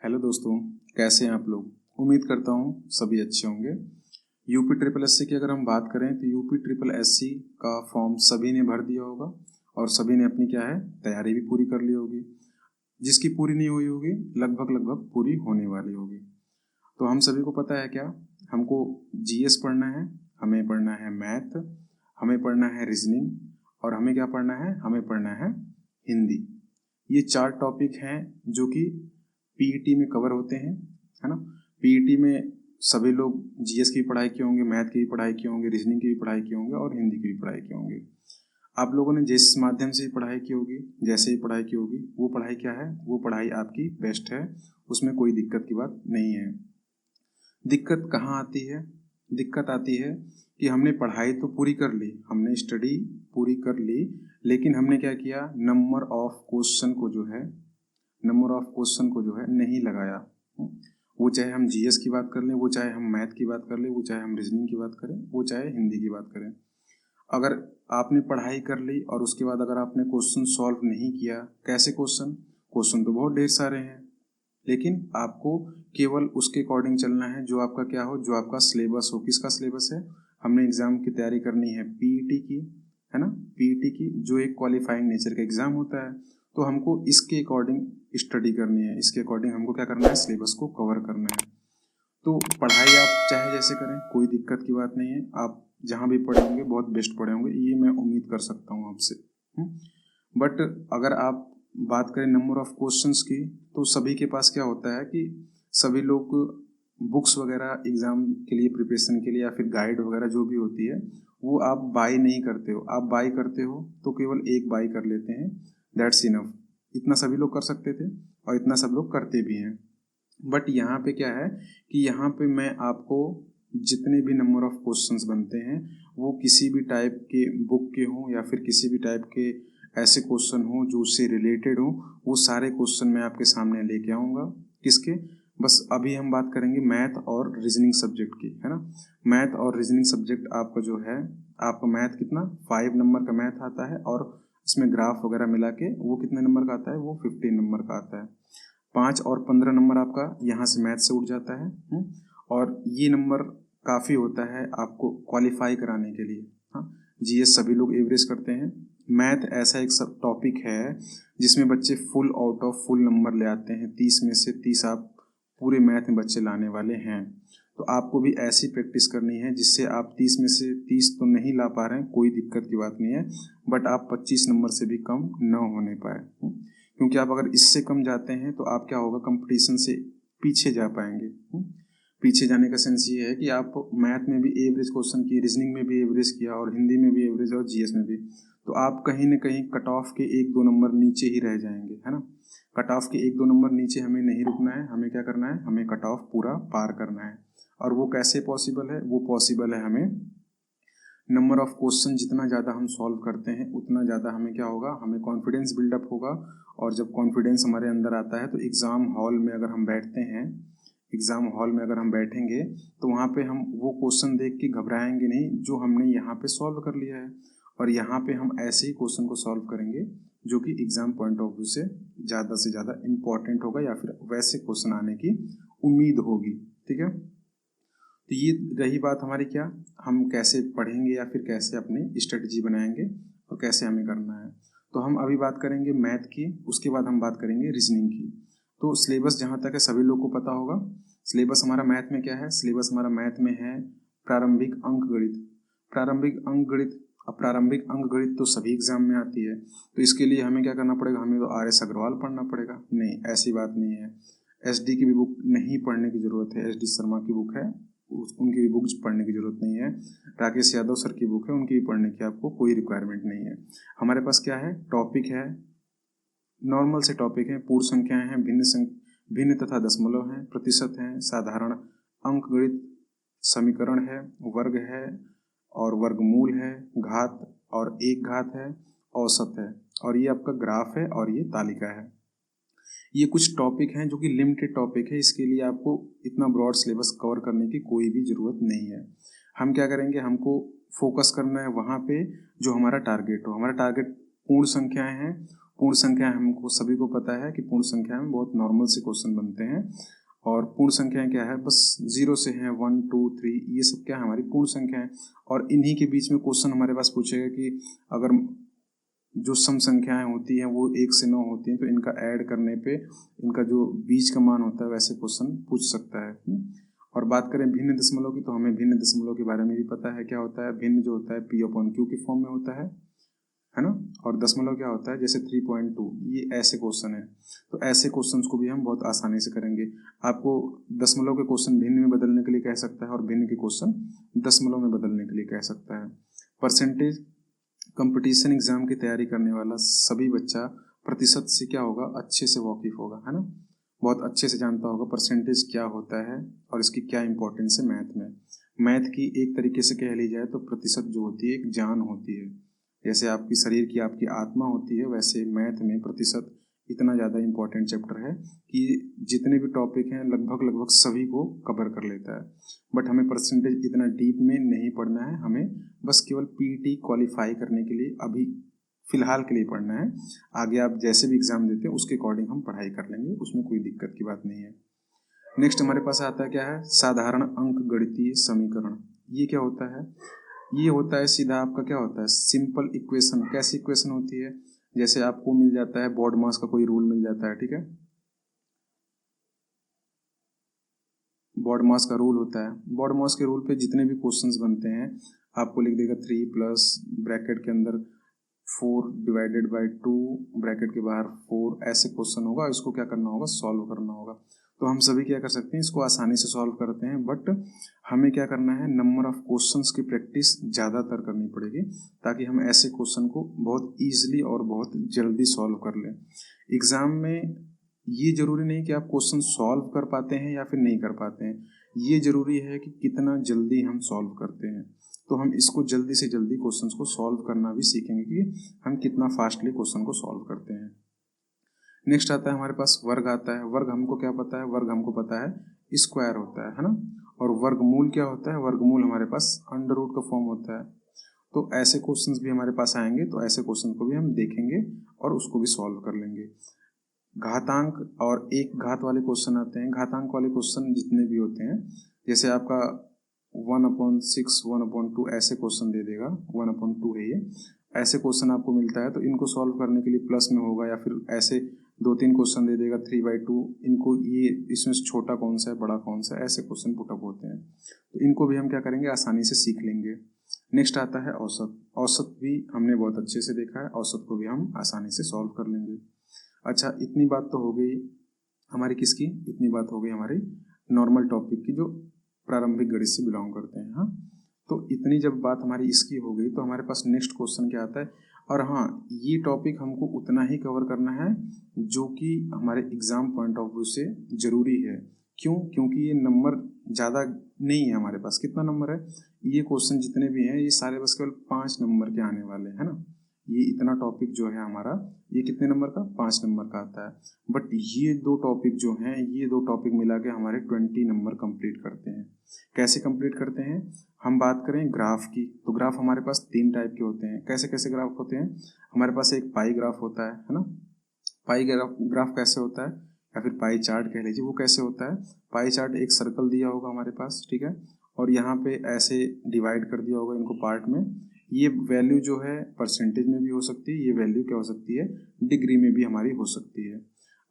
Hello दोस्तों, कैसे हैं आप लोग। उम्मीद करता हूँ सभी अच्छे होंगे। यूपी ट्रिपल एससी की अगर हम बात करें तो यूपी ट्रिपल एससी का फॉर्म सभी ने भर दिया होगा और सभी ने अपनी क्या है तैयारी भी पूरी कर ली होगी। जिसकी पूरी नहीं हुई होगी लगभग लगभग पूरी होने वाली होगी। तो हम सभी को पता है क्या, हमको जीएस पढ़ना है, हमें पढ़ना है मैथ, हमें पढ़ना है रीजनिंग और हमें क्या पढ़ना है, हमें पढ़ना है हिंदी। ये 4 टॉपिक हैं जो कि पीईटी में कवर होते हैं, है ना। पीईटी में सभी लोग जीएस की पढ़ाई किए होंगे, मैथ की भी पढ़ाई किए होंगे, रीजनिंग की भी पढ़ाई किए होंगे और हिंदी की भी पढ़ाई किए होंगे। आप लोगों ने जिस माध्यम से पढ़ाई की होगी, जैसे ही पढ़ाई की होगी, वो पढ़ाई क्या है, वो पढ़ाई आपकी बेस्ट है, उसमें कोई दिक्कत की बात नहीं है। दिक्कत कहाँ आती है? दिक्कत आती है कि हमने पढ़ाई तो पूरी कर ली, हमने स्टडी पूरी कर ली, लेकिन हमने क्या किया, नंबर ऑफ क्वेश्चन को जो है नहीं लगाया। वो चाहे हम जीएस की बात कर लें, वो चाहे हम मैथ की बात कर लें, वो चाहे हम रीजनिंग की बात करें, वो चाहे हिंदी की बात करें। अगर आपने पढ़ाई कर ली और उसके बाद अगर आपने क्वेश्चन सॉल्व नहीं किया, कैसे क्वेश्चन, क्वेश्चन तो बहुत ढेर सारे हैं, लेकिन आपको केवल उसके अकॉर्डिंग चलना है जो आपका क्या हो, जो आपका सिलेबस हो। किसका सिलेबस है? हमने एग्जाम की तैयारी करनी है पीईटी की, है ना, पीईटी की, जो एक क्वालिफाइंग नेचर का एग्जाम होता है। तो हमको इसके अकॉर्डिंग स्टडी करनी है, इसके अकॉर्डिंग हमको क्या करना है, सिलेबस को कवर करना है। तो पढ़ाई आप चाहे जैसे करें, कोई दिक्कत की बात नहीं है। आप जहाँ भी पढ़े होंगे बहुत बेस्ट पढ़े होंगे, ये मैं उम्मीद कर सकता हूँ आपसे। बट अगर आप बात करें नंबर ऑफ क्वेश्चंस की, तो सभी के पास क्या होता है कि सभी लोग बुक्स वगैरह एग्जाम के लिए प्रिपरेशन के लिए या फिर गाइड वगैरह जो भी होती है वो आप बाई नहीं करते हो। आप बाई करते हो तो केवल एक बाई कर लेते हैं, दैट्स इनफ। इतना सभी लोग कर सकते थे और इतना सब लोग करते भी हैं। बट यहाँ पे क्या है कि यहाँ पे मैं आपको जितने भी नंबर ऑफ क्वेश्चंस बनते हैं वो किसी भी टाइप के बुक के हों या फिर किसी भी टाइप के ऐसे क्वेश्चन हों जो उससे रिलेटेड हों, वो सारे क्वेश्चन मैं आपके सामने लेके आऊँगा। किसके? बस अभी हम बात करेंगे मैथ और रीजनिंग सब्जेक्ट की, है ना। मैथ और रीजनिंग सब्जेक्ट आपका जो है, आपका मैथ कितना 5 नंबर का मैथ आता है और इसमें ग्राफ वगैरह मिला के वो कितने नंबर का आता है, वो 15 नंबर का आता है। 5 और 15 नंबर आपका यहाँ से मैथ से उठ जाता है। और ये नंबर काफ़ी होता है आपको क्वालिफाई कराने के लिए। हाँ, जीएस सभी लोग एवरेज करते हैं। मैथ ऐसा एक सब टॉपिक है जिसमें बच्चे full out of full number ले आते हैं। 30 में से 30 आप पूरे मैथ में बच्चे लाने वाले हैं। तो आपको भी ऐसी प्रैक्टिस करनी है जिससे आप 30 में से 30 तो नहीं ला पा रहे हैं, कोई दिक्कत की बात नहीं है, बट आप 25 नंबर से भी कम न होने पाए। क्योंकि आप अगर इससे कम जाते हैं तो आप क्या होगा, कंपटीशन से पीछे जा पाएंगे। पीछे जाने का सेंस ये है कि आप मैथ में भी एवरेज क्वेश्चन किए, रीजनिंग में भी एवरेज किया और हिंदी में भी एवरेज और जीएस में भी, तो आप कहीं ना कहीं कट ऑफ के 1-2 नंबर नीचे ही रह जाएंगे, है ना। कट ऑफ के 1-2 नंबर नीचे हमें नहीं रुकना है, हमें क्या करना है, हमें कट ऑफ पूरा पार करना है। और वो कैसे पॉसिबल है? वो पॉसिबल है हमें नंबर ऑफ क्वेश्चन जितना ज़्यादा हम सॉल्व करते हैं उतना ज़्यादा हमें क्या होगा, हमें कॉन्फिडेंस बिल्डअप होगा। और जब कॉन्फिडेंस हमारे अंदर आता है तो एग्ज़ाम हॉल में अगर हम बैठते हैं, एग्ज़ाम हॉल में अगर हम बैठेंगे तो वहाँ पे हम वो क्वेश्चन देख के घबराएंगे नहीं जो हमने यहाँ पे सॉल्व कर लिया है। और यहाँ पे हम ऐसे ही क्वेश्चन को सॉल्व करेंगे जो कि एग्ज़ाम पॉइंट ऑफ व्यू से ज़्यादा इम्पॉर्टेंट होगा या फिर वैसे क्वेश्चन आने की उम्मीद होगी। ठीक है, तो ये रही बात हमारी क्या, हम कैसे पढ़ेंगे या फिर कैसे अपनी स्ट्रेटजी बनाएंगे और कैसे हमें करना है। तो हम अभी बात करेंगे मैथ की, उसके बाद हम बात करेंगे रीजनिंग की। तो सिलेबस जहाँ तक है सभी लोग को पता होगा। सिलेबस हमारा मैथ में क्या है, सिलेबस हमारा मैथ में है प्रारंभिक अंक गणित। प्रारंभिक अंक गणित, अब प्रारंभिक अंक गणित तो सभी एग्जाम में आती है, तो इसके लिए हमें क्या करना पड़ेगा, हमें तो आर.एस. अग्रवाल पढ़ना पड़ेगा? नहीं, ऐसी बात नहीं है। एसडी की भी बुक नहीं पढ़ने की जरूरत है, एसडी शर्मा की बुक है, उनकी भी बुक्स पढ़ने की जरूरत नहीं है। राकेश यादव सर की बुक है, उनकी भी पढ़ने की आपको कोई रिक्वायरमेंट नहीं है। हमारे पास क्या है, टॉपिक है, नॉर्मल से टॉपिक हैं, पूर्ण संख्याएं हैं, भिन्न तथा दशमलव हैं, प्रतिशत हैं, साधारण अंक गणित, समीकरण है, वर्ग है और वर्गमूल है, घात और एक घात है, औसत है, और ये आपका ग्राफ है और ये तालिका है। ये कुछ टॉपिक हैं जो कि लिमिटेड टॉपिक है, इसके लिए आपको इतना ब्रॉड सिलेबस कवर करने की कोई भी ज़रूरत नहीं है। हम क्या करेंगे, हमको फोकस करना है वहाँ पे जो हमारा टारगेट हो। हमारा टारगेट पूर्ण संख्याएं हैं पूर्ण संख्या हमको सभी को पता है कि पूर्ण संख्या में बहुत नॉर्मल से क्वेश्चन बनते हैं, और पूर्ण संख्याएं क्या है, बस 0 से हैं, 1 2 3, ये सब क्या है, हमारी पूर्ण संख्या है। और इन्हीं के बीच में क्वेश्चन हमारे पास पूछेगा कि अगर जो सम संख्याएं होती हैं वो 1 से 9 होती हैं, तो इनका ऐड करने पे इनका जो बीच का मान होता है वैसे क्वेश्चन पूछ सकता है। और बात करें भिन्न दशमलव की, तो हमें भिन्न दशमलव के बारे में भी पता है। क्या होता है भिन्न, जो होता है P/Q के फॉर्म में होता है ना। और दशमलव क्या होता है, जैसे 3.2, ये ऐसे क्वेश्चन है। तो ऐसे क्वेश्चंस को भी हम बहुत आसानी से करेंगे। आपको दशमलव के क्वेश्चन भिन्न में बदलने के लिए कह सकता है, और भिन्न के क्वेश्चन दशमलव में बदलने के लिए कह सकता है। परसेंटेज, कंपटीशन एग्जाम की तैयारी करने वाला सभी बच्चा प्रतिशत से क्या होगा, अच्छे से वाकिफ होगा, है ना, बहुत अच्छे से जानता होगा परसेंटेज क्या होता है और इसकी क्या इंपॉर्टेंस है मैथ में। मैथ की एक तरीके से कह ली जाए तो प्रतिशत जो होती है एक जान होती है। जैसे आपकी शरीर की आपकी आत्मा होती है, वैसे मैथ में प्रतिशत इतना ज़्यादा इंपॉर्टेंट चैप्टर है कि जितने भी टॉपिक हैं लगभग सभी को कवर कर लेता है। बट हमें परसेंटेज इतना डीप में नहीं पढ़ना है, हमें बस केवल पीटी क्वालिफाई करने के लिए अभी फिलहाल के लिए पढ़ना है। आगे आप जैसे भी एग्जाम देते हैं उसके अकॉर्डिंग हम पढ़ाई कर लेंगे, उसमें कोई दिक्कत की बात नहीं है। नेक्स्ट हमारे पास आता है क्या है, साधारण अंक गणितीय समीकरण। ये क्या होता है, ये होता है सीधा आपका क्या होता है, सिंपल इक्वेशन। कैसी इक्वेशन होती है, जैसे आपको मिल जाता है बॉड मास का कोई रूल मिल जाता है, ठीक है, बॉड मास का रूल होता है। बॉड मास के रूल पे जितने भी क्वेश्चंस बनते हैं आपको लिख देगा 3 प्लस ब्रैकेट के अंदर 4 डिवाइडेड बाय 2 ब्रैकेट के बाहर 4, ऐसे क्वेश्चन होगा। इसको क्या करना होगा, सॉल्व करना होगा। तो हम सभी क्या कर सकते हैं, इसको आसानी से सॉल्व करते हैं, बट हमें क्या करना है, नंबर ऑफ क्वेश्चंस की प्रैक्टिस ज़्यादातर करनी पड़ेगी ताकि हम ऐसे क्वेश्चन को बहुत ईजिली और बहुत जल्दी सॉल्व कर लें। एग्ज़ाम में ये जरूरी नहीं कि आप क्वेश्चन सॉल्व कर पाते हैं या फिर नहीं कर पाते हैं, ये जरूरी है कि कितना जल्दी हम सॉल्व करते हैं। तो हम इसको जल्दी से जल्दी क्वेश्चंस को सॉल्व करना भी सीखेंगे कि हम कितना फास्टली क्वेश्चन को सॉल्व करते हैं। नेक्स्ट आता है हमारे पास वर्ग आता है। वर्ग हमको क्या पता है, वर्ग हमको पता है स्क्वायर होता है ना। और वर्गमूल क्या होता है, वर्गमूल हमारे पास अंडर रूट का फॉर्म होता है। तो ऐसे क्वेश्चंस भी हमारे पास आएंगे, तो ऐसे क्वेश्चन को भी हम देखेंगे और उसको भी सॉल्व कर लेंगे। घातांक और एक घात वाले क्वेश्चन आते हैं। घातांक वाले क्वेश्चन जितने भी होते हैं, जैसे आपका 1/6 1/2 ऐसे क्वेश्चन दे देगा, 1/2 है ये, ऐसे क्वेश्चन आपको मिलता है। तो इनको सॉल्व करने के लिए प्लस में होगा, या फिर ऐसे 2-3 क्वेश्चन दे देगा 3/2, इनको ये इसमें छोटा कौन सा है बड़ा कौन सा है, ऐसे क्वेश्चन पुटअप होते हैं। तो इनको भी हम क्या करेंगे, आसानी से सीख लेंगे। नेक्स्ट आता है औसत। औसत भी हमने बहुत अच्छे से देखा है, औसत को भी हम आसानी से सॉल्व कर लेंगे। अच्छा, इतनी बात तो हो गई हमारी किसकी, इतनी बात हो गई हमारी नॉर्मल टॉपिक की जो प्रारंभिक गणित से बिलोंग करते हैं। हाँ, तो इतनी जब बात हमारी इसकी हो गई तो हमारे पास नेक्स्ट क्वेश्चन क्या आता है। और हाँ, ये टॉपिक हमको उतना ही कवर करना है जो कि हमारे एग्जाम पॉइंट ऑफ व्यू से जरूरी है। क्यों, क्योंकि ये नंबर ज़्यादा नहीं है हमारे पास। कितना नंबर है, ये क्वेश्चन जितने भी हैं ये सारे बस केवल 5 नंबर के आने वाले हैं ना। ये इतना टॉपिक जो है हमारा, ये कितने नंबर का, 5 नंबर का आता है। बट ये दो टॉपिक जो हैं, ये दो टॉपिक मिला के हमारे 20 नंबर कंप्लीट करते हैं। कैसे कंप्लीट करते हैं, हम बात करें ग्राफ की, तो ग्राफ हमारे पास 3 टाइप के होते हैं। कैसे कैसे ग्राफ होते हैं, हमारे पास एक पाई ग्राफ होता है ना। पाई ग्राफ कैसे होता है, या फिर पाई चार्ट कह लीजिए, वो कैसे होता है। पाई चार्ट एक सर्कल दिया होगा हमारे पास, ठीक है, और यहाँ पे ऐसे डिवाइड कर दिया होगा इनको पार्ट में। ये वैल्यू जो है परसेंटेज में भी हो सकती है, ये वैल्यू क्या हो सकती है, डिग्री में भी हमारी हो सकती है।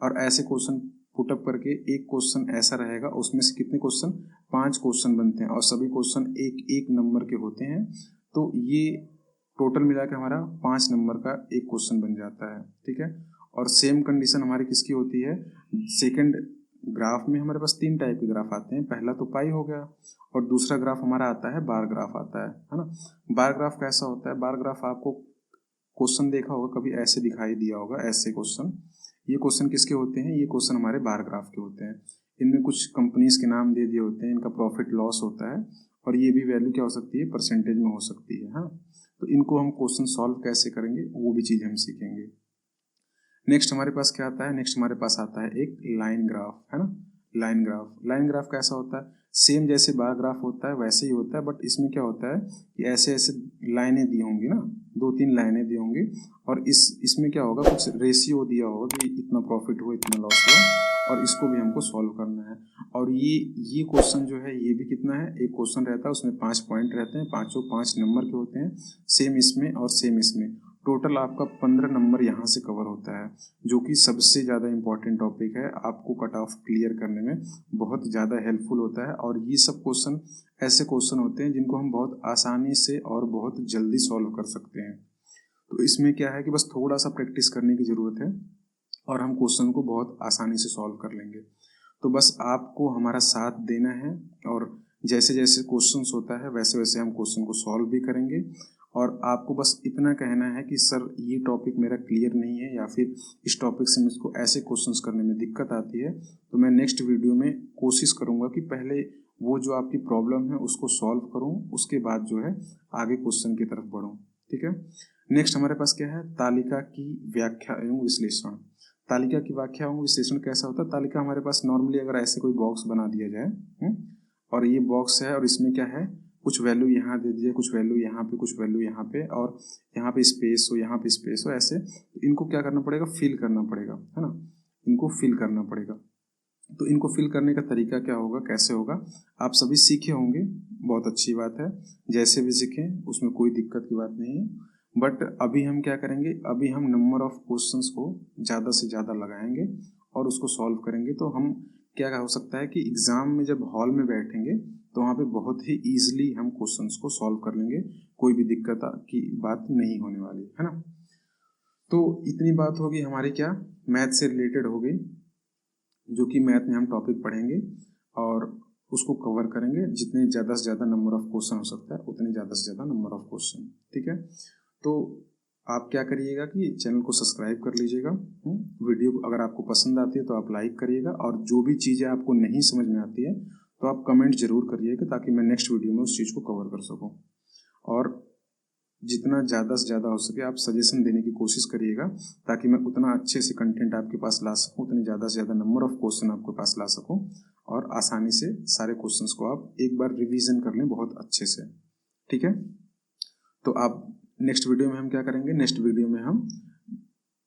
और ऐसे क्वेश्चन पुटअप करके एक क्वेश्चन ऐसा रहेगा, उसमें से कितने क्वेश्चन, 5 क्वेश्चन बनते हैं और सभी क्वेश्चन एक एक नंबर के होते हैं। तो ये टोटल मिला के हमारा 5 नंबर का एक क्वेश्चन बन जाता है, ठीक है। और सेम कंडीशन हमारी किसकी होती है, सेकंड ग्राफ में हमारे पास 3 टाइप के ग्राफ आते हैं। पहला तो पाई हो गया, और दूसरा ग्राफ हमारा आता है बार ग्राफ आता है ना। बार ग्राफ कैसा होता है, बार ग्राफ आपको क्वेश्चन देखा होगा कभी, ऐसे दिखाई दिया होगा, ऐसे क्वेश्चन। ये क्वेश्चन किसके होते हैं, ये क्वेश्चन हमारे बार ग्राफ के होते हैं। इनमें कुछ कंपनीज के नाम दे दिए होते हैं, इनका प्रॉफिट लॉस होता है, और ये भी वैल्यू क्या हो सकती है, परसेंटेज में हो सकती है। हाँ, तो इनको हम क्वेश्चन सॉल्व कैसे करेंगे वो भी चीज़ हम सीखेंगे। नेक्स्ट हमारे पास क्या आता है, नेक्स्ट हमारे पास आता है एक लाइन ग्राफ, है ना। लाइन ग्राफ कैसा होता है, सेम जैसे बार ग्राफ होता है वैसे ही होता है, बट इसमें क्या होता है कि ऐसे ऐसे लाइनें दी होंगी ना, 2-3 लाइनें दी होंगी, और इसमें क्या होगा, कुछ रेशियो दिया होगा कि इतना प्रॉफिट हुआ इतना लॉस हुआ, और इसको भी हमको सॉल्व करना है। और ये क्वेश्चन जो है ये भी कितना है, एक क्वेश्चन रहता है उसमें 5 पॉइंट रहते हैं, पाँचों 5 नंबर के होते हैं, सेम इसमें और सेम इसमें, टोटल आपका 15 नंबर यहाँ से कवर होता है, जो कि सबसे ज़्यादा इम्पॉर्टेंट टॉपिक है, आपको कट ऑफ क्लियर करने में बहुत ज़्यादा हेल्पफुल होता है। और ये सब क्वेश्चन ऐसे क्वेश्चन होते हैं जिनको हम बहुत आसानी से और बहुत जल्दी सॉल्व कर सकते हैं। तो इसमें क्या है कि बस थोड़ा सा प्रैक्टिस करने की ज़रूरत है और हम क्वेश्चन को बहुत आसानी से सॉल्व कर लेंगे। तो बस आपको हमारा साथ देना है, और जैसे जैसे क्वेश्चंस होता है वैसे वैसे हम क्वेश्चन को सॉल्व भी करेंगे। और आपको बस इतना कहना है कि सर ये टॉपिक मेरा क्लियर नहीं है, या फिर इस टॉपिक से मुझको ऐसे क्वेश्चंस करने में दिक्कत आती है, तो मैं नेक्स्ट वीडियो में कोशिश करूँगा कि पहले वो जो आपकी प्रॉब्लम है उसको सॉल्व करूँ, उसके बाद जो है आगे क्वेश्चन की तरफ बढ़ूँ। ठीक है। नेक्स्ट हमारे पास क्या है, तालिका की व्याख्या एवं विश्लेषण। तालिका की व्याख्या एवं विश्लेषण कैसा होता है, तालिका हमारे पास नॉर्मली अगर ऐसे कोई बॉक्स बना दिया जाए, और ये बॉक्स है और इसमें क्या है, कुछ वैल्यू यहाँ दे दीजिए, कुछ वैल्यू यहाँ पे, कुछ वैल्यू यहाँ पे, और यहाँ पे स्पेस हो, यहाँ पे स्पेस हो, ऐसे इनको क्या करना पड़ेगा, फिल करना पड़ेगा, है ना, इनको फिल करना पड़ेगा। तो इनको फिल करने का तरीका क्या होगा, कैसे होगा, आप सभी सीखे होंगे, बहुत अच्छी बात है, जैसे भी सीखें उसमें कोई दिक्कत की बात नहीं है। बट अभी हम क्या करेंगे, अभी हम नंबर ऑफ क्वेश्चंस को ज़्यादा से ज़्यादा लगाएंगे और उसको सॉल्व करेंगे। तो हम क्या हो सकता है कि एग्ज़ाम में जब हॉल में बैठेंगे तो वहाँ पे बहुत ही ईजिली हम क्वेश्चंस को सॉल्व कर लेंगे, कोई भी दिक्कत की बात नहीं होने वाली है ना। तो इतनी बात होगी हमारी क्या, मैथ से रिलेटेड हो गई, जो कि मैथ में हम टॉपिक पढ़ेंगे और उसको कवर करेंगे। जितने ज़्यादा से ज़्यादा नंबर ऑफ क्वेश्चन हो सकता है उतने ज़्यादा से ज़्यादा नंबर ऑफ क्वेश्चन। ठीक है। तो आप क्या करिएगा कि चैनल को सब्सक्राइब कर लीजिएगा, वीडियो अगर आपको पसंद आती है तो आप लाइक करिएगा, और जो भी चीज़ें आपको नहीं समझ में आती है तो आप कमेंट जरूर करिएगा, ताकि मैं नेक्स्ट वीडियो में उस चीज़ को कवर कर सकूँ। और जितना ज़्यादा से ज़्यादा हो सके आप सजेशन देने की कोशिश करिएगा, ताकि मैं उतना अच्छे से कंटेंट आपके पास ला सकूँ, उतने ज़्यादा से ज़्यादा नंबर ऑफ क्वेश्चन आपके पास ला सकूँ, और आसानी से सारे क्वेश्चंस को आप एक बार रिवीजन कर लें बहुत अच्छे से। ठीक है। तो आप नेक्स्ट वीडियो में हम क्या करेंगे, नेक्स्ट वीडियो में हम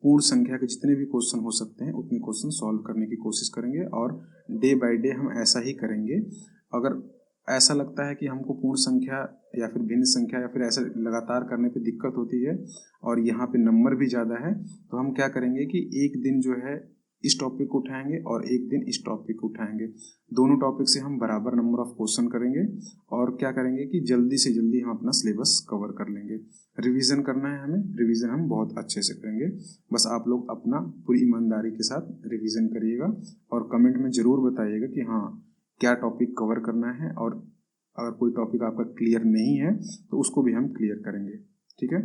पूर्ण संख्या के जितने भी क्वेश्चन हो सकते हैं उतने क्वेश्चन सॉल्व करने की कोशिश करेंगे, और डे बाय डे हम ऐसा ही करेंगे। अगर ऐसा लगता है कि हमको पूर्ण संख्या या फिर भिन्न संख्या या फिर ऐसे लगातार करने पे दिक्कत होती है और यहाँ पे नंबर भी ज़्यादा है, तो हम क्या करेंगे कि एक दिन जो है इस टॉपिक को उठाएंगे और एक दिन इस टॉपिक को उठाएंगे, दोनों टॉपिक से हम बराबर नंबर ऑफ क्वेश्चन करेंगे, और क्या करेंगे कि जल्दी से जल्दी हम अपना सिलेबस कवर कर लेंगे। रिवीजन करना है हमें, रिवीजन हम बहुत अच्छे से करेंगे। बस आप लोग अपना पूरी ईमानदारी के साथ रिवीजन करिएगा, और कमेंट में ज़रूर बताइएगा कि हाँ क्या टॉपिक कवर करना है, और अगर कोई टॉपिक आपका क्लियर नहीं है तो उसको भी हम क्लियर करेंगे। ठीक है।